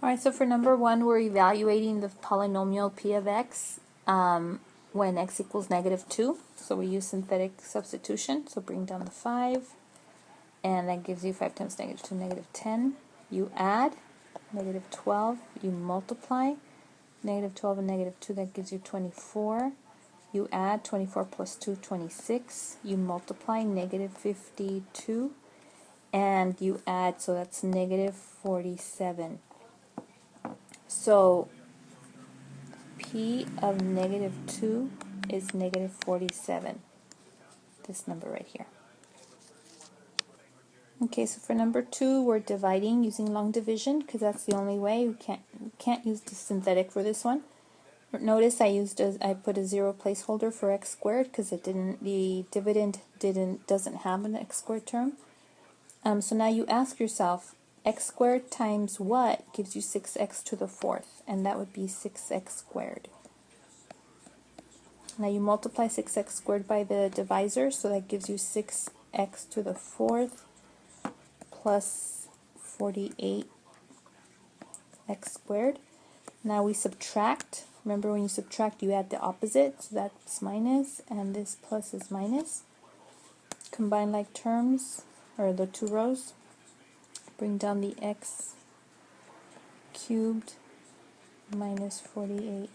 Alright, so for number 1, we're evaluating the polynomial p of x when x equals -2. So we use synthetic substitution. So bring down the 5, and that gives you 5 times -2, -10. You add -12, you multiply -12 and -2, that gives you 24. You add 24 plus 2, 26. You multiply -52, and you add, so that's -47. So p of -2 is -47, this number right here. Okay, so for number 2, we're dividing using long division because that's the only way. We can't use the synthetic for this one. Notice I put a 0 placeholder for x squared because the dividend doesn't have an x squared term. So now you ask yourself, x squared times what gives you 6x to the 4th, and that would be 6x squared. Now you multiply 6x squared by the divisor, so that gives you 6x to the 4th plus 48x squared. Now we subtract. Remember, when you subtract, you add the opposite, so that's minus, and this plus is minus. Combine like terms, or the two rows. Bring down the x cubed minus 48x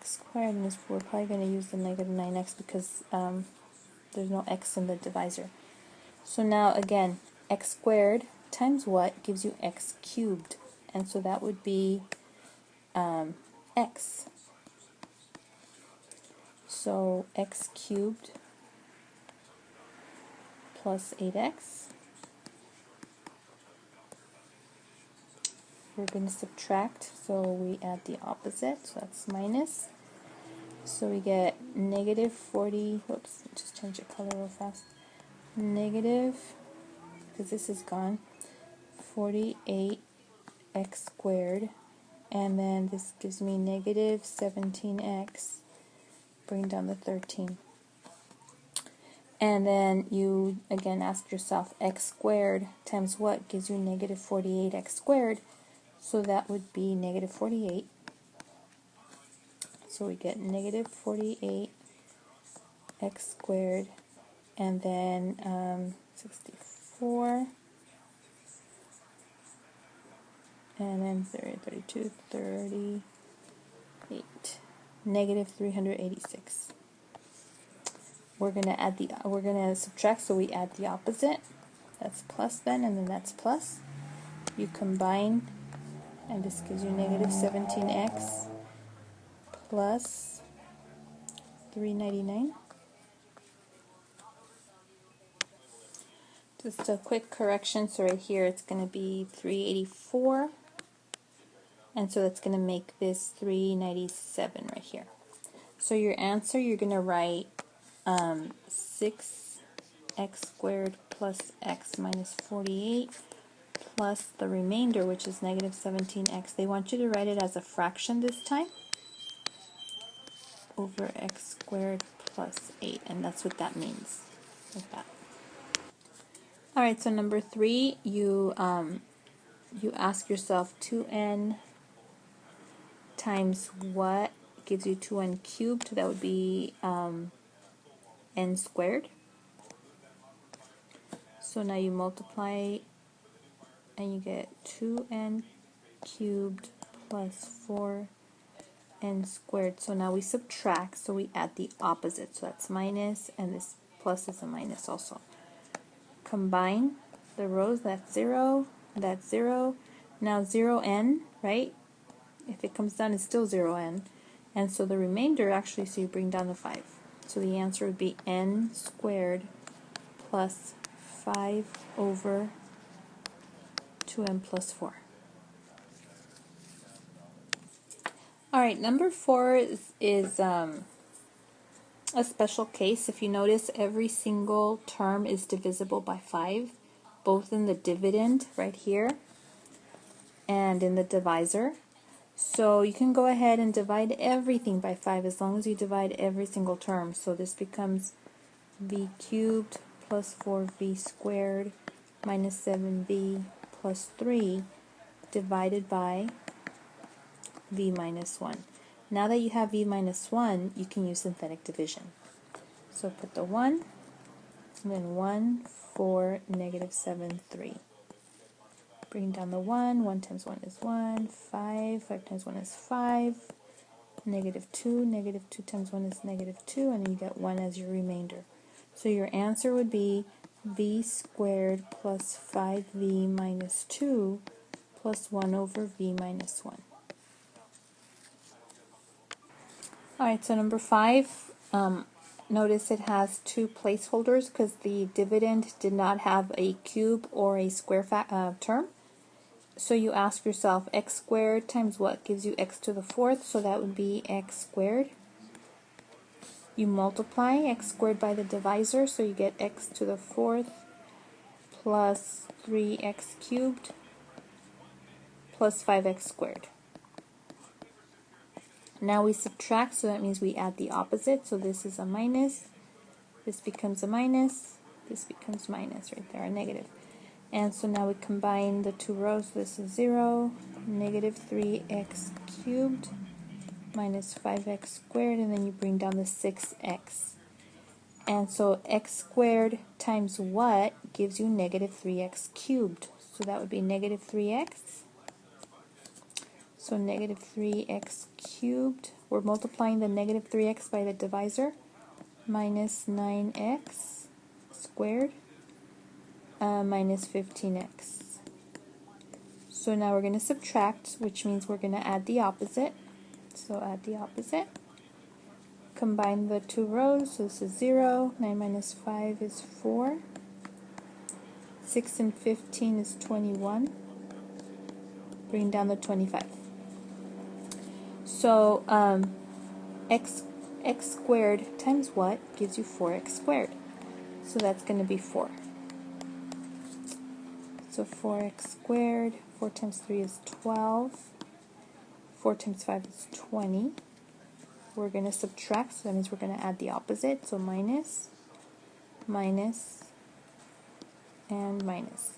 squared, and we're probably going to use the -9x because there's no x in the divisor. So now again, x squared times what gives you x cubed, and so that would be x. So x cubed plus 8x. We're going to subtract, so we add the opposite, so that's minus. So we get -40, whoops, just change the color real fast. Negative, because this is gone, 48x squared, and then this gives me -17x, bring down the 13. And then you again ask yourself, x squared times what gives you -48x squared, so that would be -48. So we get -48x squared, and then 64, and then 32, 38, -386. We're gonna subtract, so we add the opposite. That's plus then, and then that's plus. You combine, and this gives you -17x plus 399. Just a quick correction, so right here it's going to be 384, and so that's going to make this 397 right here. So your answer, you're going to write 6x squared plus x minus 48 plus the remainder, which is -17x. They want you to write it as a fraction this time, over x squared plus 8, and that's what that means, like that. Alright, so number 3, you ask yourself 2n times what gives you 2n cubed. That would be n squared. So now you multiply and you get 2n cubed plus 4n squared. So now we subtract, so we add the opposite. So that's minus, and this plus is a minus also. Combine the rows, that's 0, that's 0. Now 0n, right? If it comes down, it's still 0n. And so the remainder, actually, so you bring down the 5. So the answer would be n squared plus 5 over 2n plus 4. Alright, number 4 is a special case. If you notice, every single term is divisible by 5, both in the dividend right here and in the divisor. So you can go ahead and divide everything by 5 as long as you divide every single term. So this becomes v cubed plus 4v squared minus 7v plus 3 divided by v minus 1. Now that you have v minus 1, you can use synthetic division. So put the 1, and then 1, 4, negative 7, 3. Bring down the 1. 1 times 1 is 1. 5. 5 times 1 is 5. Negative 2. Negative 2 times 1 is negative 2. And then you get 1 as your remainder. So your answer would be v squared plus 5v minus 2 plus 1 over v minus 1. Alright, so number 5, notice it has two placeholders because the dividend did not have a cube or a square term. So you ask yourself, x squared times what gives you x to the 4th? So that would be x squared. You multiply x squared by the divisor, so you get x to the 4th plus 3x cubed plus 5x squared. Now we subtract, so that means we add the opposite. So this is a minus, this becomes a minus, this becomes minus right there, a negative. And so now we combine the two rows. This is 0, negative 3x cubed minus 5x squared, and then you bring down the 6x. And so x squared times what gives you negative 3x cubed? So that would be negative 3x. So negative 3x cubed, we're multiplying the negative 3x by the divisor, minus 9x squared minus 15x. So now we're going to subtract, which means we're going to add the opposite. So add the opposite. Combine the two rows, so this is 0, 9 minus 5 is 4, 6 and 15 is 21, bring down the 25. So x squared times what gives you 4x squared? So that's going to be 4. So 4x squared, 4 times 3 is 12, 4 times 5 is 20. We're going to subtract, so that means we're going to add the opposite, so minus, minus, and minus.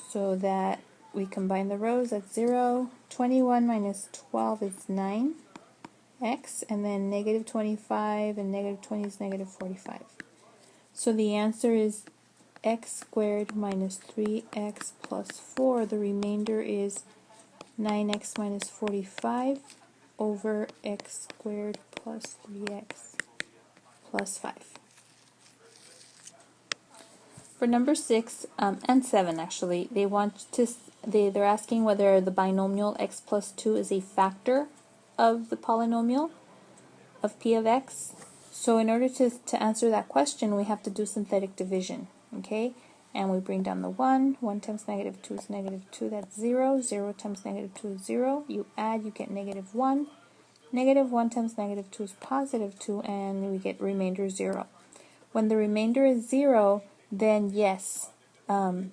So that we combine the rows, that's 0, 21 minus 12 is 9x, and then negative 25 and negative 20 is negative 45. So the answer is x squared minus 3x plus 4. The remainder is 9x minus 45 over x squared plus 3x plus 5. For number 6 and 7, actually, they're asking whether the binomial x plus 2 is a factor of the polynomial of p of x. So in order to answer that question, we have to do synthetic division, okay? And we bring down the 1. 1 times negative 2 is negative 2, that's 0. 0 times negative 2 is 0. You add, you get negative 1. Negative 1 times negative 2 is positive 2, and we get remainder 0. When the remainder is 0, then yes, the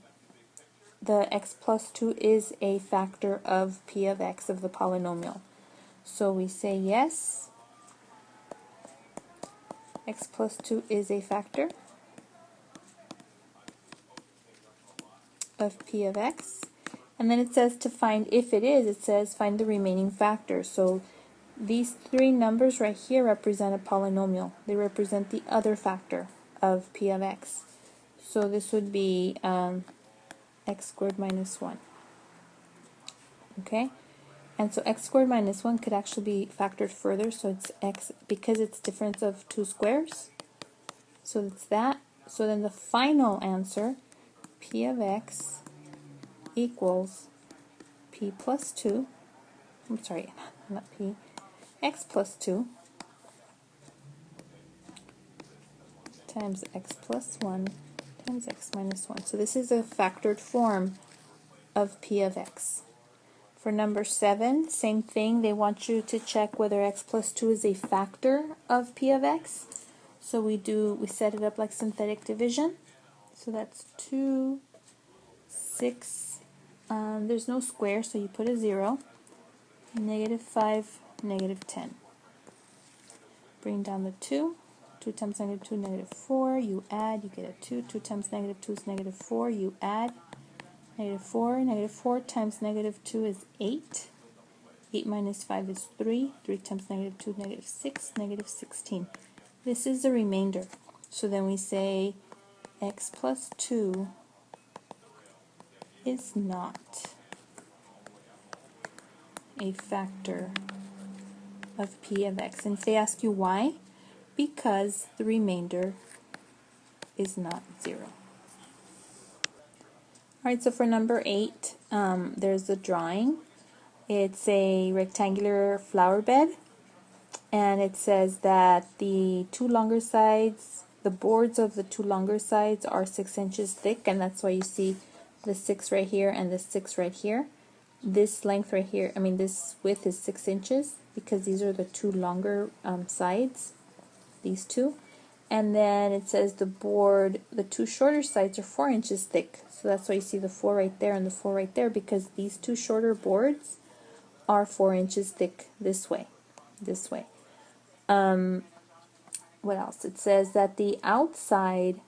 x plus 2 is a factor of p of x of the polynomial. So we say yes, x plus 2 is a factor of p of x. And then it says to find, if it is, it says find the remaining factor. So these three numbers right here represent a polynomial. They represent the other factor of p of x. So this would be x squared minus 1. Okay? And so x squared minus 1 could actually be factored further. So it's x, because it's difference of two squares. So it's that. So then the final answer, p of x equals p plus 2. I'm sorry, not p. X plus 2 times x plus 1 times x minus 1. So this is a factored form of p of x. For number 7, same thing. They want you to check whether x plus 2 is a factor of p of x. So we set it up like synthetic division. So that's 2, 6, there's no square, so you put a 0, negative 5, negative 10. Bring down the 2. 2 times negative 2 is negative 4. You add, you get a 2. 2 times negative 2 is negative 4. You add, Negative 4 times negative 2 is 8. 8 minus 5 is 3. 3 times negative 2 is negative 6. Negative 16. This is the remainder. So then we say x plus 2 is not a factor of p of x. And if they ask you why, because the remainder is not 0. Alright, so for number 8, there's a drawing. It's a rectangular flower bed, and it says that the two longer sides, the boards of the two longer sides are 6 inches thick, and that's why you see the 6 right here and the 6 right here. This length right here, this width is 6 inches because these are the two longer sides, these two. And then it says the two shorter sides are 4 inches thick. So that's why you see the 4 right there and the 4 right there, because these two shorter boards are 4 inches thick this way. What else? It says that the outside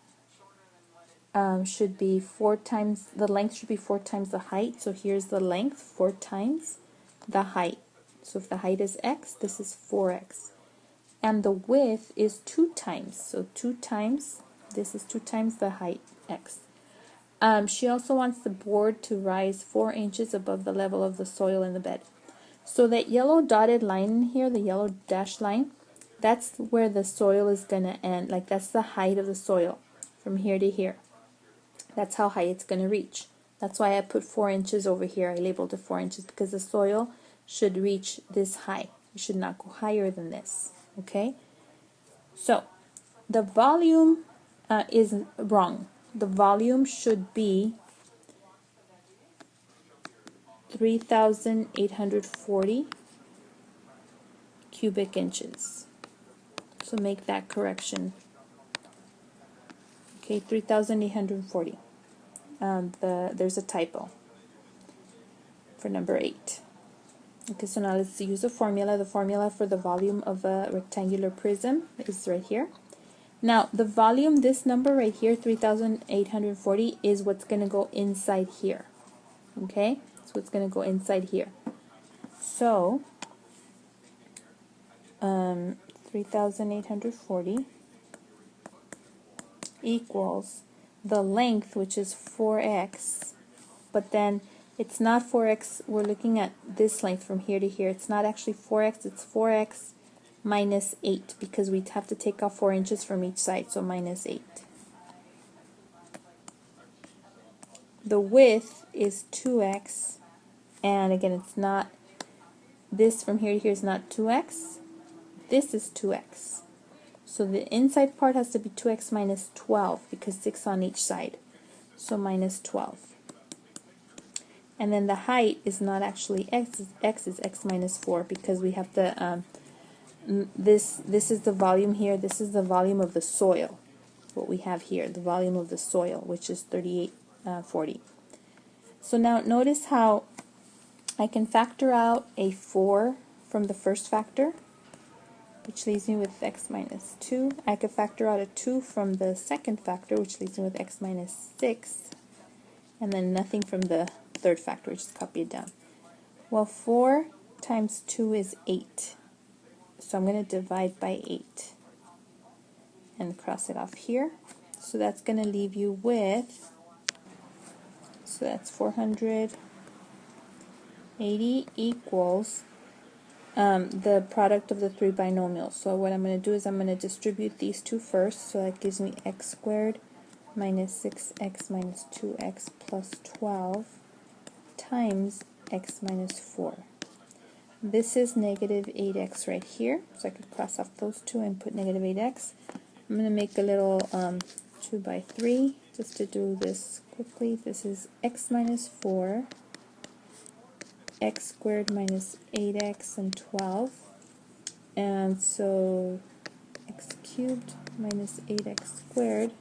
should be 4 times, the length should be 4 times the height. So here's the length, 4 times the height. So if the height is x, this is 4x. And the width is 2 times. So 2 times, this is 2 times the height, x. She also wants the board to rise 4 inches above the level of the soil in the bed. So that yellow dotted line in here, the yellow dashed line, that's where the soil is going to end. Like, that's the height of the soil from here to here. That's how high it's going to reach. That's why I put 4 inches over here. I labeled it 4 inches because the soil should reach this high. It should not go higher than this. Okay? So, the volume is wrong. The volume should be 3,840 cubic inches. So make that correction. Okay, 3,840. There's a typo for number 8. Okay, so now let's use a formula. The formula for the volume of a rectangular prism is right here. Now, the volume, this number right here, 3,840, is what's going to go inside here. Okay? So it's going to go inside here. So, 3,840 equals the length, which is 4x, but then it's not 4x, we're looking at this length from here to here. It's not actually 4x, it's 4x minus 8, because we have to take off 4 inches from each side, so minus 8. The width is 2x, and again, it's not, this from here to here is not 2x, this is 2x. So the inside part has to be 2x minus 12, because 6 on each side, so minus 12. And then the height is not actually x is x minus 4, because we have to, this is the volume here, this is the volume of the soil, what we have here, the volume of the soil, which is 3,840. So now notice how I can factor out a 4 from the first factor, which leaves me with x minus 2. I could factor out a 2 from the second factor, which leaves me with x minus 6, and then nothing from the third factor, which is copy it down. Well, 4 times 2 is 8. So I'm going to divide by 8 and cross it off here. So that's going to leave you with, so that's 480 equals the product of the 3 binomials. So what I'm going to do is I'm going to distribute these two first. So that gives me x squared minus 6x minus 2x plus 12 times x minus 4. This is negative 8x right here, so I could cross off those two and put negative 8x. I'm going to make a little 2 by 3 just to do this quickly. This is x minus 4, x squared minus 8x and 12. And so x cubed minus 8x squared